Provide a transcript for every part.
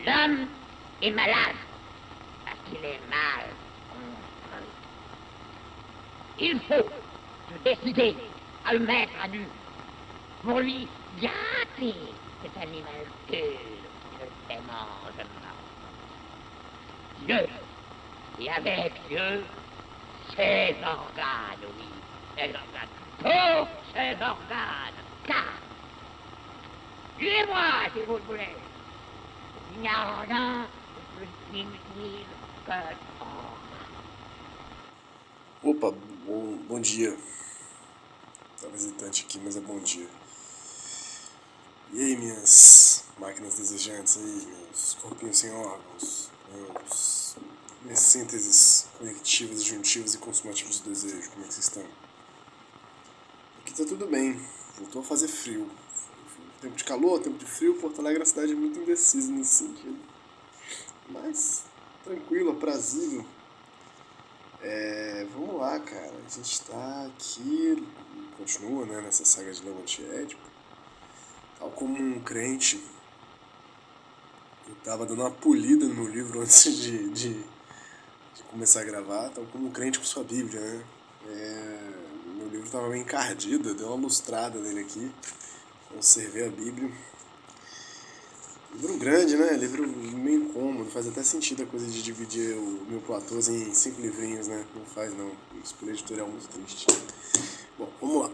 L'homme est malade parce qu'il est mal construit. Il faut se décider à le mettre à nu pour lui gâter cet animal pur qui ne démange pas. Dieu, et avec Dieu, ses organes, oui, ses organes, tous ses organes, car, suivez-moi si vous le voulez, il n'y a rien de plus inutile que l'organe. Opa, bom dia. Tá visitante aqui, mas é bom dia. E aí, minhas máquinas desejantes aí, meus corpinhos sem órgãos, minhas sínteses conectivas, juntivas e consumativas do desejo, como é que vocês estão? Aqui tá tudo bem, voltou a fazer frio. Tempo de calor, tempo de frio, Porto Alegre é uma cidade muito indecisa nesse sentido. Mas, tranquilo, aprazível. Vamos lá, cara. A gente tá aqui, continua, né, nessa saga de Leão Antiédipo. Tal como um crente, eu tava dando uma polida no meu livro antes de começar a gravar, tal como um crente com sua Bíblia, né? Meu livro tava meio encardido, eu dei uma lustrada nele aqui, conservei a Bíblia. Livro grande, né? Livro meio incômodo, faz até sentido a coisa de dividir o meu platôs em 5 livrinhos, né? Não faz não, escolha editorial muito triste. Bom, vamos lá.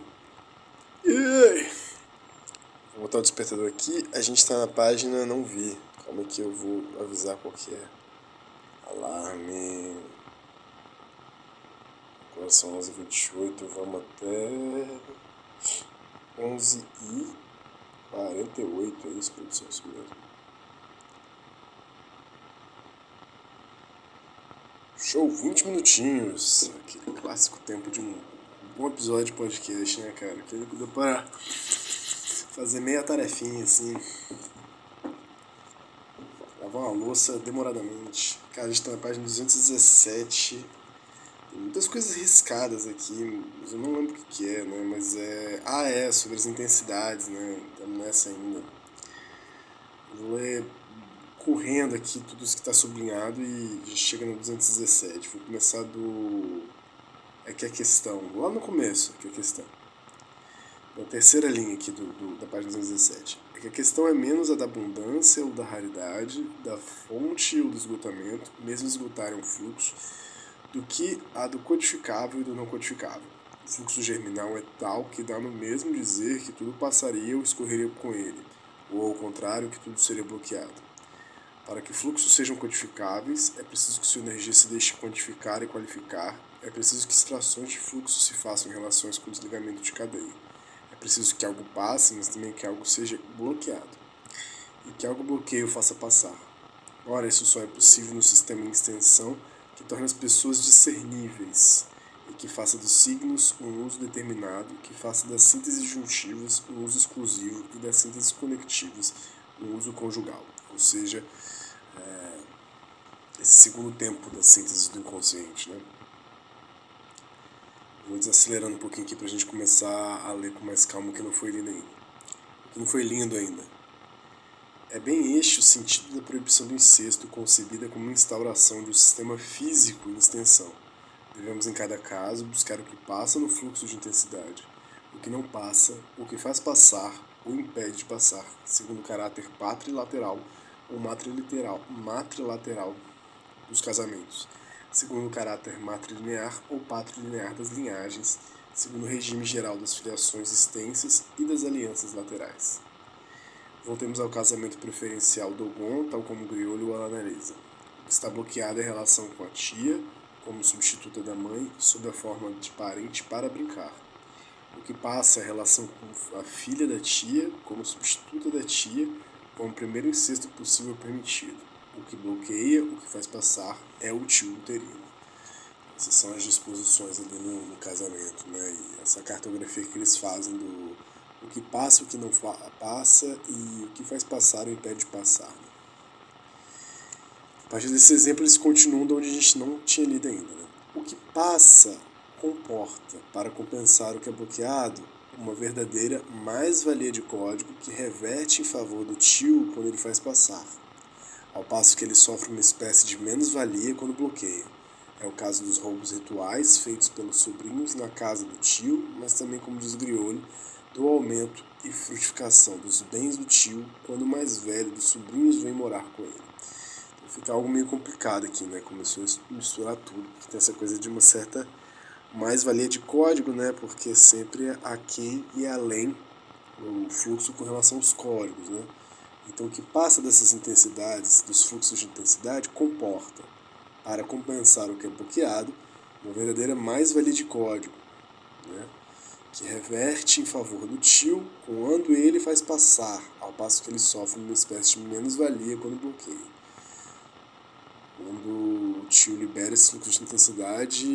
Vou botar o despertador aqui, a gente tá na página não vi. Calma que eu vou avisar qual que é. Alarme. Agora são 11h28, vamos até 11h48, é isso, produção, isso mesmo. Show, 20 minutinhos. Aquele clássico tempo de um bom episódio de podcast, né, cara? Aquele que dá para fazer meia tarefinha, assim. Lavar uma louça demoradamente. Cara, a gente tá na página 217. Tem muitas coisas riscadas aqui, mas eu não lembro o que é, né? Mas é sobre as intensidades, né? Estamos nessa ainda. Vou ler correndo aqui tudo isso que está sublinhado e chega no 217. Vou começar do... Aqui a questão, lá no começo, aqui a questão. Na terceira linha aqui da página 217. É que a questão é menos a da abundância ou da raridade, da fonte ou do esgotamento, mesmo esgotarem o fluxo, do que a do codificável e do não codificável. O fluxo germinal é tal que dá no mesmo dizer que tudo passaria ou escorreria com ele, ou ao contrário, que tudo seria bloqueado. Para que fluxos sejam codificáveis, é preciso que sua energia se deixe quantificar e qualificar, é preciso que extrações de fluxo se façam em relações com o desligamento de cadeia. É preciso que algo passe, mas também que algo seja bloqueado, e que algo bloqueie ou faça passar. Ora, isso só é possível no sistema em extensão que torna as pessoas discerníveis, e que faça dos signos um uso determinado, que faça das sínteses juntivas um uso exclusivo e das sínteses conectivas um uso conjugal, ou seja, esse segundo tempo da síntese do inconsciente, né? Vou desacelerando um pouquinho aqui pra gente começar a ler com mais calma o que não foi lindo ainda. O que não foi lindo ainda. É bem este o sentido da proibição do incesto, concebida como instauração de um sistema físico em extensão. Devemos, em cada caso, buscar o que passa no fluxo de intensidade, o que não passa, o que faz passar ou impede de passar, segundo o caráter patrilateral ou matrilateral dos casamentos, segundo o caráter matrilinear ou patrilinear das linhagens, segundo o regime geral das filiações extensas e das alianças laterais. Voltemos ao casamento preferencial Dogon, tal como Griolho o analisa. O que está bloqueado é a relação com a tia, como substituta da mãe, sob a forma de parente para brincar. O que passa é a relação com a filha da tia, como substituta da tia, como primeiro incesto possível permitido. O que bloqueia, o que faz passar, é o tio uterino. Essas são as disposições ali no casamento, né? E essa cartografia que eles fazem do o que passa, o que não passa e o que faz passar ou impede de passar. Né? A partir desse exemplo, eles continuam de onde a gente não tinha lido ainda. Né? O que passa comporta, para compensar o que é bloqueado, uma verdadeira mais-valia de código que reverte em favor do tio quando ele faz passar. ao passo que ele sofre uma espécie de menos-valia quando bloqueia. É o caso dos roubos rituais feitos pelos sobrinhos na casa do tio, mas também, como diz Grioli, do aumento e frutificação dos bens do tio quando o mais velho dos sobrinhos vem morar com ele. Então fica algo meio complicado aqui, né? Começou a misturar tudo, porque tem essa coisa de uma certa mais-valia de código, né? Porque sempre é aquém e além o fluxo com relação aos códigos, né? Então o que passa dessas intensidades, dos fluxos de intensidade, comporta, para compensar o que é bloqueado, uma verdadeira mais-valia de código, né? Que reverte em favor do tio quando ele faz passar, ao passo que ele sofre uma espécie de menos-valia quando bloqueia. Quando o tio libera esse fluxo de intensidade,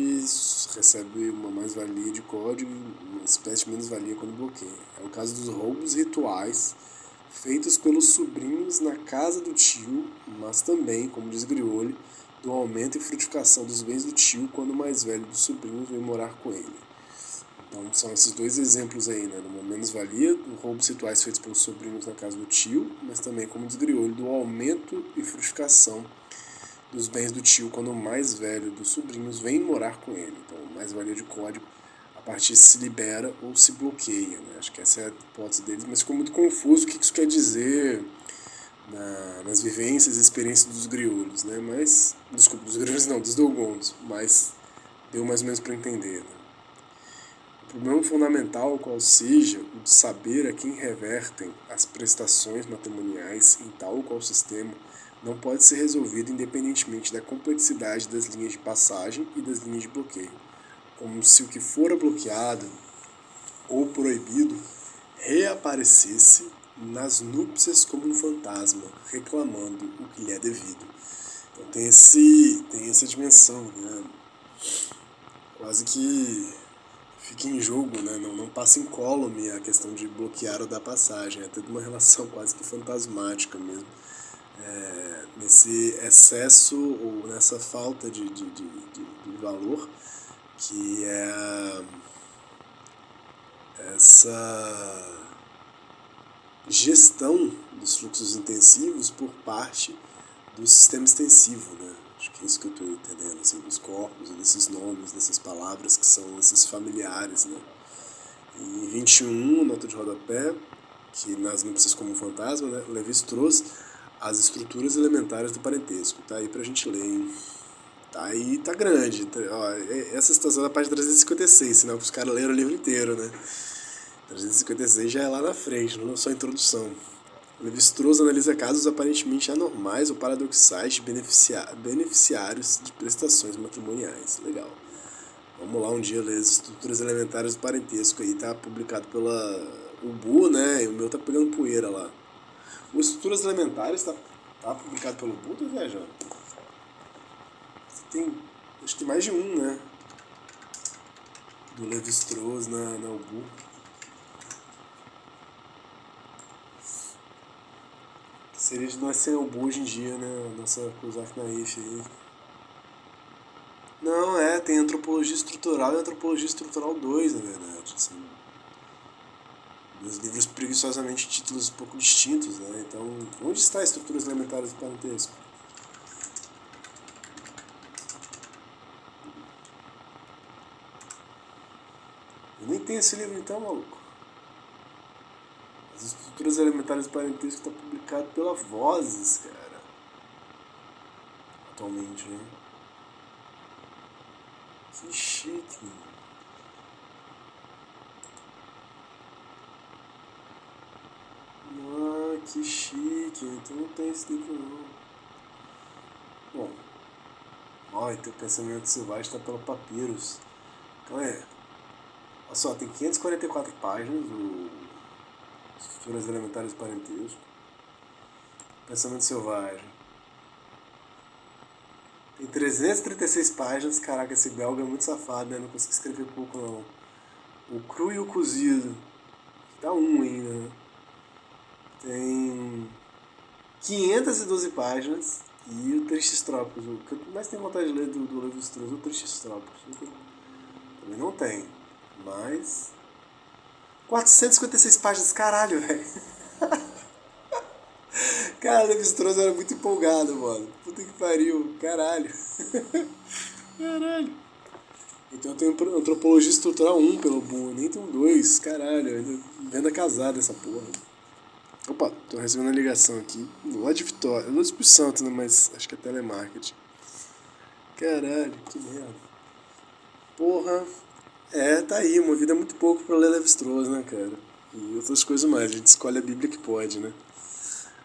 recebe uma mais-valia de código e uma espécie de menos-valia quando bloqueia. É o caso dos roubos rituais feitos pelos sobrinhos na casa do tio, mas também, como diz Grioli, do aumento e frutificação dos bens do tio quando o mais velho dos sobrinhos vem morar com ele. Então são esses dois exemplos aí, né? Uma menos-valia, do roubos rituais feitos pelos sobrinhos na casa do tio, mas também, como diz Grioli, do aumento e frutificação dos bens do tio quando o mais velho dos sobrinhos vem morar com ele. Então, mais-valia de código, a partir se libera ou se bloqueia, né? Acho que essa é a hipótese deles, mas ficou muito confuso o que isso quer dizer nas vivências e experiências dos griolos, né? Mas, desculpa, dos griolos não, dos Dogons, mas deu mais ou menos para entender, né? O problema fundamental, qual seja o de saber a quem revertem as prestações matrimoniais em tal ou qual sistema, não pode ser resolvido independentemente da complexidade das linhas de passagem e das linhas de bloqueio, como se o que fora bloqueado ou proibido reaparecesse nas núpcias como um fantasma, reclamando o que lhe é devido. Então tem essa dimensão, né? Quase que fica em jogo, né? Não passa incólume a questão de bloquear ou dar passagem, é tudo uma relação quase que fantasmática mesmo. Nesse excesso ou nessa falta de valor que é essa gestão dos fluxos intensivos por parte do sistema extensivo, né? Acho que é isso que eu estou entendendo, assim, dos corpos, desses nomes, dessas palavras que são esses familiares, né? Em 21, nota de rodapé, que nas núpcias como um fantasma, né, Lévi-Strauss, as estruturas elementares do parentesco. Tá aí pra gente ler, hein? Tá aí, tá grande. Ó, essa situação é da página 356, senão os caras leram o livro inteiro, né? 356 já é lá na frente, não é só a introdução. Lévi-Strauss analisa casos aparentemente anormais ou paradoxais de beneficiários de prestações matrimoniais. Legal. Vamos lá um dia ler as estruturas elementares do parentesco aí, tá publicado pela UBU, né? E o meu tá pegando poeira lá. O Estruturas Elementares tá publicado pelo UBU, tô viajando. Acho que tem mais de um, né? Do Lévi-Strauss na UBU. Seria de nós ser UBU hoje em dia, né? Nossa Kozak Naif aí. Não, tem Antropologia Estrutural e Antropologia Estrutural 2, na verdade. Assim, dois livros preguiçosamente títulos um pouco distintos, né? Então, onde está Estruturas Elementares do Parentesco? Eu nem tenho esse livro então, maluco. As Estruturas Elementares do Parentesco está publicado pela Vozes, cara. Atualmente, né? Que chique, mano. Ah, que chique. Então não tem esse livro não. Bom. Ó, Teu Pensamento Selvagem está pela Papyrus. Então olha só, tem 544 páginas do Estruturas Elementares do Parentesco. Pensamento Selvagem. Tem 336 páginas. Caraca, esse belga é muito safado, né? Não consegui escrever pouco, não. O Cru e o Cozido. Dá um ainda, né? Tem 512 páginas. E o Tristes Trópicos. O que eu mais tenho vontade de ler do Lévi-Strauss é o Tristes Trópicos. Também não tem. Mas... 456 páginas, caralho, velho. Cara, Levi-Strauss era muito empolgado, mano. Puta que pariu. Caralho. Caralho. Então eu tenho Antropologia Estrutural 1 pelo Boom, nem tenho 2. Caralho, ainda venda casada essa porra. Opa, tô recebendo uma ligação aqui. Lá de Vitória. Lá do Espírito Santo, né? Mas acho que é telemarketing. Caralho, que merda. Porra. Tá aí, uma vida é muito pouco pra ler Levi-Strauss, né, cara? E outras coisas mais. A gente escolhe a Bíblia que pode, né?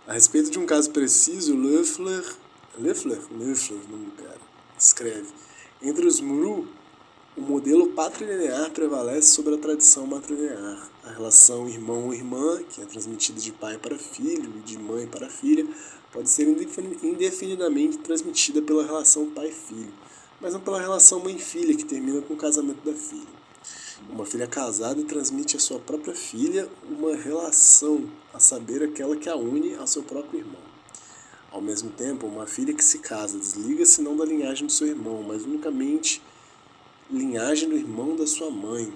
A respeito de um caso preciso, Loeffler, o nome do cara, escreve: entre os Mru, o modelo patrilinear prevalece sobre a tradição matrilinear. A relação irmão-irmã, que é transmitida de pai para filho e de mãe para filha, pode ser indefinidamente transmitida pela relação pai-filho, mas não pela relação mãe-filha, que termina com o casamento da filha. Uma filha casada transmite à sua própria filha uma relação, a saber, aquela que a une ao seu próprio irmão. Ao mesmo tempo, uma filha que se casa desliga-se não da linhagem do seu irmão, mas unicamente linhagem do irmão da sua mãe.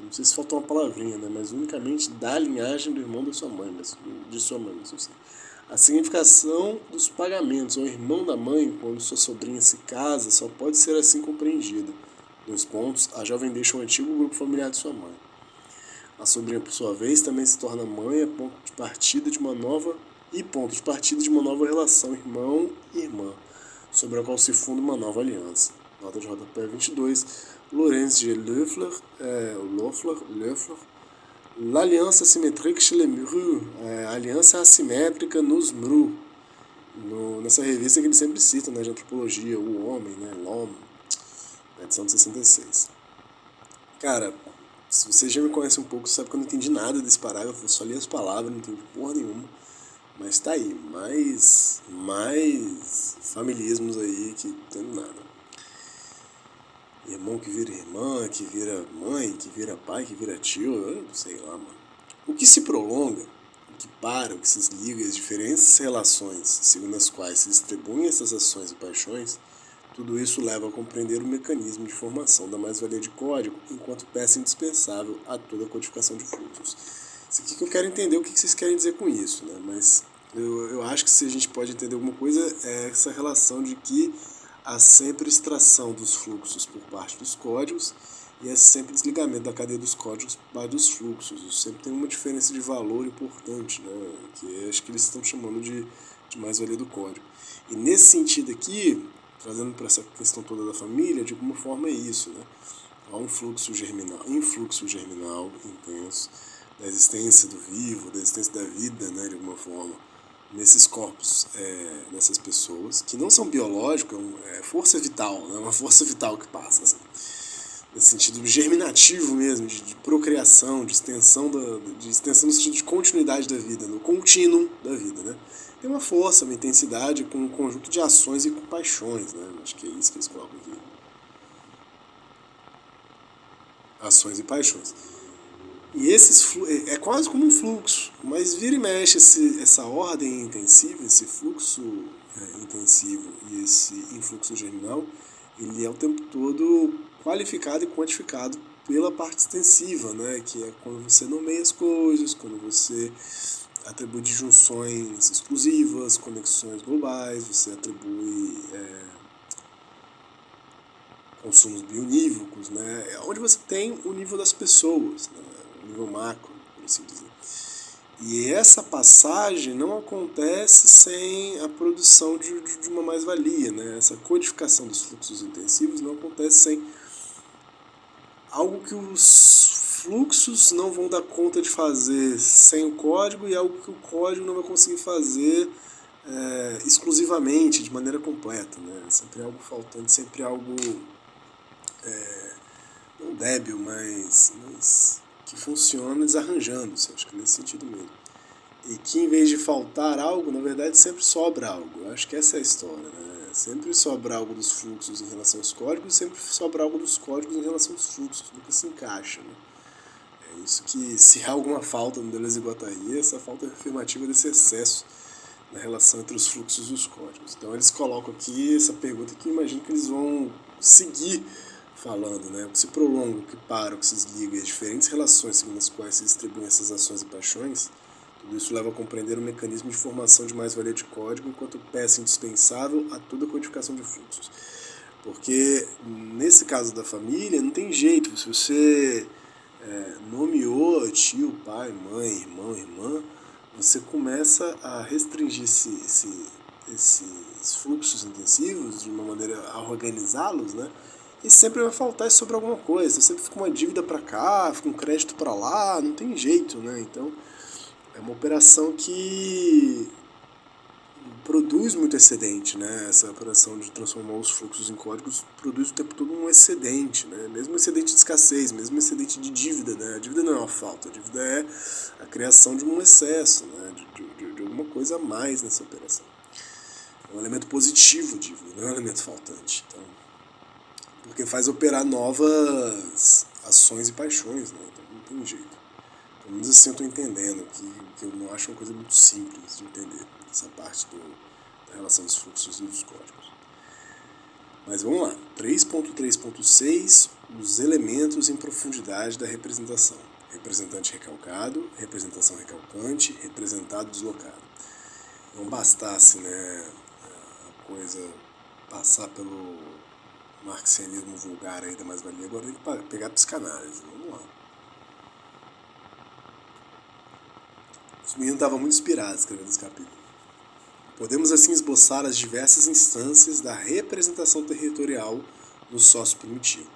Não sei se faltou uma palavrinha, né? Mas unicamente da linhagem do irmão da sua mãe, mas de sua mãe, mas não sei. A significação dos pagamentos ao irmão da mãe, quando sua sobrinha se casa, só pode ser assim compreendida. 2 pontos. A jovem deixa o antigo grupo familiar de sua mãe. A sobrinha, por sua vez, também se torna mãe, ponto de partida de uma nova relação irmão e irmã, sobre a qual se funda uma nova aliança. Nota de rodapé 22. Laurence de Loeffler, l'alliance asymétrique chez les Mru, a aliança assimétrica nos Mru. Nessa revista que ele sempre cita, né, de antropologia, o homem, né, l'homme, edição de 66. Cara, se você já me conhece um pouco, você sabe que eu não entendi nada desse parágrafo, eu só li as palavras, não entendi porra nenhuma. Mas tá aí, mais familismos aí que não tem nada. Irmão que vira irmã, que vira mãe, que vira pai, que vira tio, eu não sei lá, mano. O que se prolonga, o que para, o que se desliga, as diferentes relações segundo as quais se distribuem essas ações e paixões, tudo isso leva a compreender o mecanismo de formação da mais-valia de código enquanto peça indispensável a toda a codificação de fluxos. Isso aqui que eu quero entender o que vocês querem dizer com isso, né? Mas eu acho que se a gente pode entender alguma coisa é essa relação de que há sempre extração dos fluxos por parte dos códigos e é sempre desligamento da cadeia dos códigos por parte dos fluxos. Isso sempre tem uma diferença de valor importante, né? Que acho que eles estão chamando de mais-valia do código. E nesse sentido aqui, trazendo para essa questão toda da família, de alguma forma é isso, né? Há um influxo germinal intenso da existência do vivo, da existência da vida, né, de alguma forma, nesses corpos, nessas pessoas, que não são biológicos, é força vital, né, uma força vital que passa, assim, nesse sentido germinativo mesmo, de procriação, de extensão no sentido de continuidade da vida, no contínuo da vida, né. Tem uma força, uma intensidade com um conjunto de ações e com paixões, né, acho que é isso que eles colocam aqui. Ações e paixões. E é quase como um fluxo, mas vira e mexe essa ordem intensiva, esse fluxo intensivo e esse influxo germinal, ele é o tempo todo qualificado e quantificado pela parte extensiva, né? Que é quando você nomeia as coisas, quando você atribui disjunções exclusivas, conexões globais, você atribui consumos bionívocos, né? É onde você tem o nível das pessoas, né? O nível macro, por assim dizer. E essa passagem não acontece sem a produção de uma mais-valia, né? Essa codificação dos fluxos intensivos não acontece sem algo que os fluxos não vão dar conta de fazer sem o código e algo que o código não vai conseguir fazer exclusivamente, de maneira completa, né? Sempre algo faltante, sempre algo não débil, mas que funciona desarranjando-se, acho que nesse sentido mesmo. E que em vez de faltar algo, na verdade sempre sobra algo. Eu acho que essa é a história, né? Sempre sobra algo dos fluxos em relação aos códigos, sempre sobra algo dos códigos em relação aos fluxos, nunca se encaixa, né? É isso que, se há alguma falta no Deleuze e Guattari, essa falta é afirmativa desse excesso na relação entre os fluxos e os códigos. Então eles colocam aqui essa pergunta que eu imagino que eles vão seguir falando, né? O que se prolonga, o que para, o que se desliga, as diferentes relações segundo as quais se distribuem essas ações e paixões, Tudo isso leva a compreender o mecanismo de formação de mais-valia de código enquanto peça indispensável a toda a codificação de fluxos. Porque, nesse caso da família, não tem jeito. Se você nomeou tio, pai, mãe, irmão, irmã, você começa a restringir esses fluxos intensivos de uma maneira a organizá-los, né? E sempre vai faltar sobre alguma coisa. Sempre fica uma dívida para cá, fica um crédito para lá, não tem jeito, né? Então, é uma operação que produz muito excedente, né? Essa operação de transformar os fluxos em códigos produz o tempo todo um excedente, né? Mesmo excedente de escassez, mesmo excedente de dívida, né? A dívida não é uma falta, a dívida é a criação de um excesso, né? De alguma coisa a mais nessa operação. É um elemento positivo, a dívida, não é um elemento faltante. Então, porque faz operar novas ações e paixões, né? Então não tem jeito. Pelo menos assim eu estou entendendo, que eu não acho uma coisa muito simples de entender, essa parte da relação dos fluxos e dos códigos. Mas vamos lá, 3.3.6, os elementos em profundidade da representação. Representante recalcado, representação recalcante, representado deslocado. Não bastasse, né, a coisa passar pelo marxianismo vulgar aí da mais-valia, agora tem que pegar a psicanálise. Vamos lá. Os meninos estavam muito inspirados escrevendo esse capítulo. Podemos assim esboçar as diversas instâncias da representação territorial nos sócios primitivos.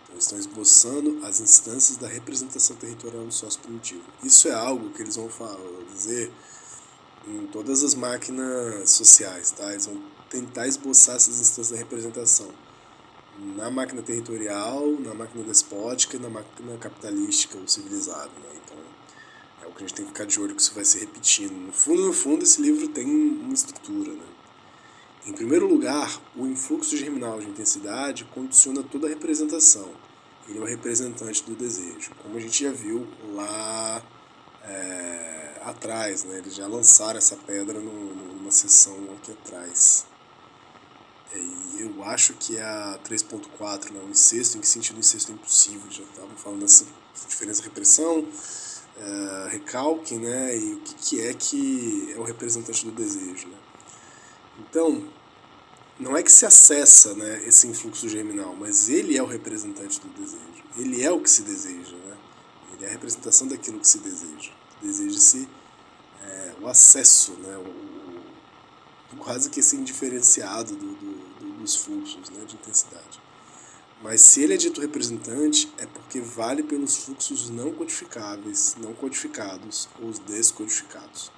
Então, eles estão esboçando as instâncias da representação territorial no sócio primitivo. Isso é algo que eles vão dizer em todas as máquinas sociais, tá? Eles vão tentar esboçar essas instâncias da representação na máquina territorial, na máquina despótica e na máquina capitalística ou civilizada, né? Então, é o que a gente tem que ficar de olho, que isso vai se repetindo. No fundo, esse livro tem uma estrutura, né? Em primeiro lugar, o influxo germinal de intensidade condiciona toda a representação. Ele é o representante do desejo, como a gente já viu lá atrás, né? Eles já lançaram essa pedra numa sessão aqui atrás. E eu acho que é a 3.4, né? O incesto, em que sentido o incesto é impossível, já estavam falando dessa diferença de repressão, recalque, né? E o que é o representante do desejo, né? Então, não é que se acessa, né, esse influxo germinal, mas ele é o representante do desejo. Ele é o que se deseja, né? Ele é a representação daquilo que se deseja. Deseja-se o acesso, né? Quase que esse indiferenciado dos fluxos, né, de intensidade. Mas se ele é dito representante, é porque vale pelos fluxos não codificáveis, não codificados ou os descodificados.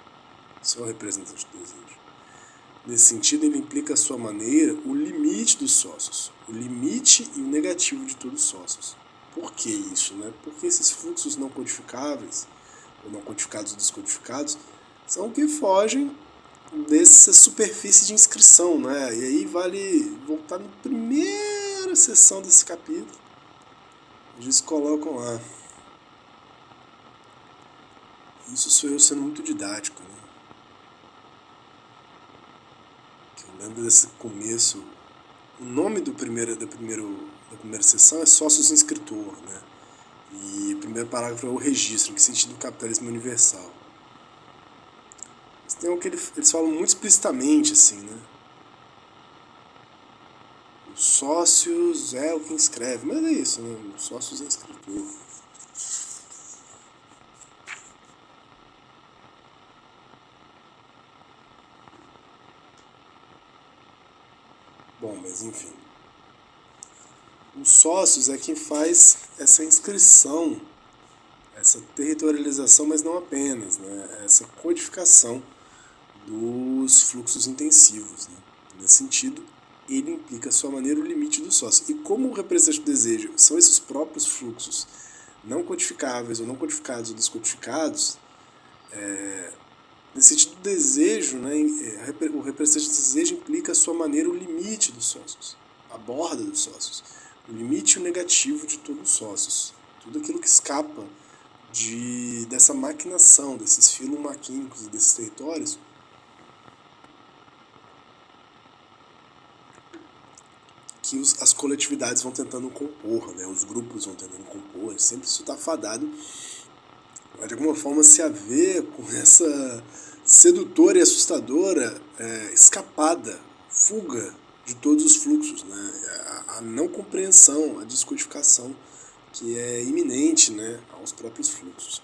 Isso é o representante do desejo. Nesse sentido, ele implica à sua maneira o limite dos sócios, o limite e o negativo de todos os sócios. Por que isso, né? Porque esses fluxos não codificáveis, ou não codificados ou descodificados, são que fogem dessa superfície de inscrição, né? E aí vale voltar na primeira sessão desse capítulo, onde eles colocam lá. Isso sou eu sendo muito didático, né? Que eu lembro desse começo. O nome da primeira sessão é Sócios Inscritor, né? E o primeiro parágrafo é o registro, em que sentido o capitalismo universal. Tem o que eles falam muito explicitamente, assim, né? Os sócios é o que inscreve, mas é isso, né? Os sócios é escritor. Bom, mas enfim. Os sócios é quem faz essa inscrição, essa territorialização, mas não apenas, né? Essa codificação dos fluxos intensivos, né? Nesse sentido, ele implica a sua maneira o limite do sócio. E como o representante do desejo são esses próprios fluxos não codificáveis ou não codificados ou descodificados, nesse sentido do desejo, né, o representante do desejo implica a sua maneira o limite dos sócios, a borda dos sócios, o limite e o negativo de todos os sócios. Tudo aquilo que escapa dessa maquinação, desses filomaquínicos e desses territórios, que as coletividades vão tentando compor, né? Os grupos vão tentando compor, sempre isso está fadado vai de alguma forma se haver com essa sedutora e assustadora escapada, fuga de todos os fluxos, né? A não compreensão, a descodificação que é iminente, né, aos próprios fluxos.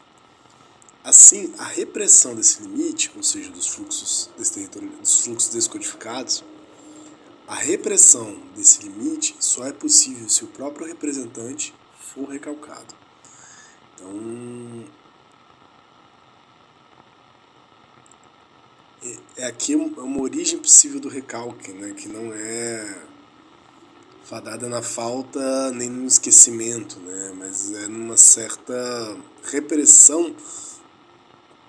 Assim, a repressão desse limite, ou seja, dos fluxos descodificados, a repressão desse limite só é possível se o próprio representante for recalcado. Então, aqui uma origem possível do recalque, né, que não é fadada na falta nem no esquecimento, né, mas é numa certa repressão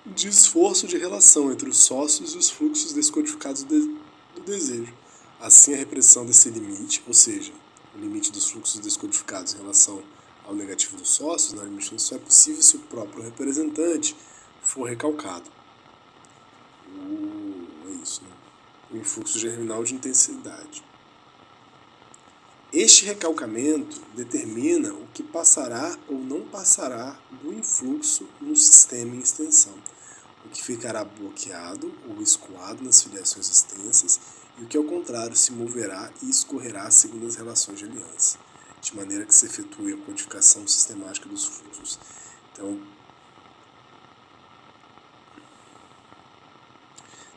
de esforço de relação entre os sócios e os fluxos descodificados do desejo. Assim, a repressão desse limite, ou seja, o limite dos fluxos descodificados em relação ao negativo dos sócios, na limite só é possível se o próprio representante for recalcado. É isso, né? O influxo germinal de intensidade. Este recalcamento determina o que passará ou não passará do influxo no sistema em extensão, o que ficará bloqueado ou escoado nas filiações extensas e o que, ao contrário, se moverá e escorrerá segundo as relações de aliança, de maneira que se efetue a codificação sistemática dos fluxos. Então,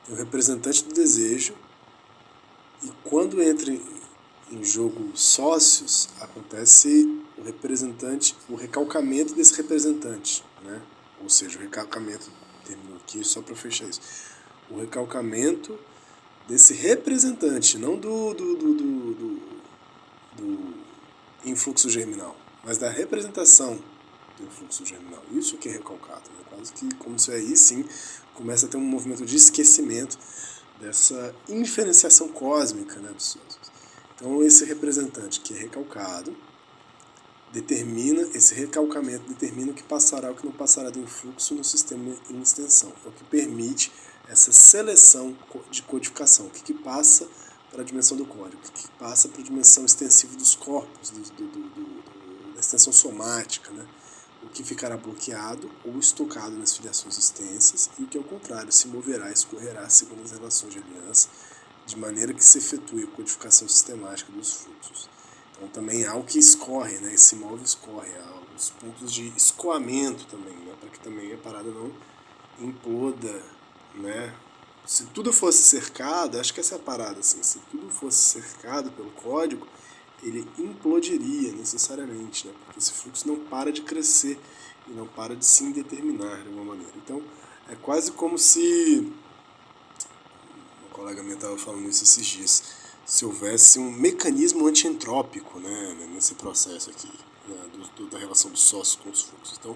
tem o representante do desejo e quando entra em jogo sócios, acontece o recalcamento desse representante, né? Ou seja, o recalcamento, terminou aqui só para fechar isso, o recalcamento desse representante, não do influxo germinal, mas da representação do influxo germinal. Isso que é recalcado, né? Quase que como se aí sim começa a ter um movimento de esquecimento dessa indiferenciação cósmica, né, dos sócios. Então, esse representante que é recalcado esse recalcamento determina o que passará e o que não passará do influxo no sistema em extensão. É o que permite essa seleção de codificação, o que passa para a dimensão do código, o que passa para a dimensão extensiva dos corpos, da extensão somática, né? O que ficará bloqueado ou estocado nas filiações extensas e o que, ao contrário, se moverá e escorrerá segundo as relações de aliança, de maneira que se efetue a codificação sistemática dos fluxos. Então também há o que escorre, né? Esse móvel escorre, há os pontos de escoamento também, né? Para que também a parada não imploda, né? Se tudo fosse cercado, acho que essa é a parada, assim, se tudo fosse cercado pelo código, ele implodiria necessariamente, né? Porque esse fluxo não para de crescer e não para de se indeterminar de alguma maneira. Então é quase como se, um colega meu estava falando isso esses dias, se houvesse um mecanismo antientrópico, né, nesse processo aqui, né, da relação dos sócios com os fluxos. Então,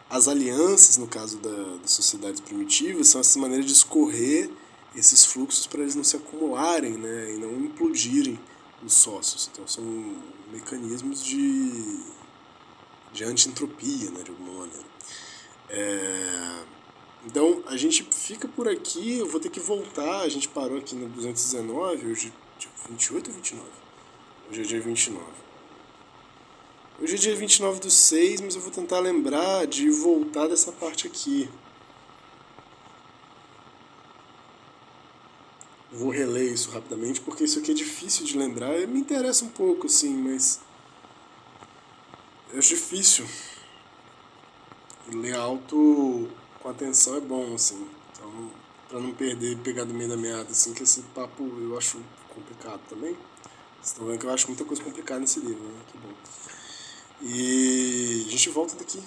as alianças, no caso das sociedades primitivas, são essas maneiras de escorrer esses fluxos para eles não se acumularem, né, e não implodirem os sócios. Então, são mecanismos de antientropia, né, de alguma maneira. Então, a gente fica por aqui, eu vou ter que voltar, a gente parou aqui no 219, hoje dia 28 ou 29? Hoje é dia 29. Hoje é dia 29/6, mas eu vou tentar lembrar de voltar dessa parte aqui. Vou reler isso rapidamente, porque isso aqui é difícil de lembrar. Me interessa um pouco, assim, mas é difícil. Ler alto com atenção é bom, assim. Então, pra não pegar do meio da meada, assim, que esse papo eu acho complicado também. Vocês estão vendo que eu acho muita coisa complicada nesse livro, né? Que bom. E a gente volta daqui,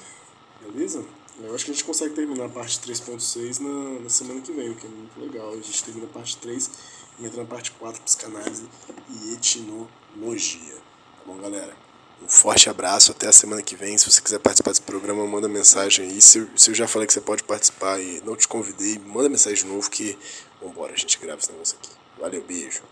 beleza? Eu acho que a gente consegue terminar a parte 3.6 na semana que vem, o que é muito legal. A gente termina a parte 3 e entra na parte 4, psicanálise e etnologia. Tá bom, galera? Um forte abraço, até a semana que vem. Se você quiser participar desse programa, manda mensagem aí. Se eu já falei que você pode participar e não te convidei, manda mensagem de novo que vambora, a gente grava esse negócio aqui. Valeu, beijo.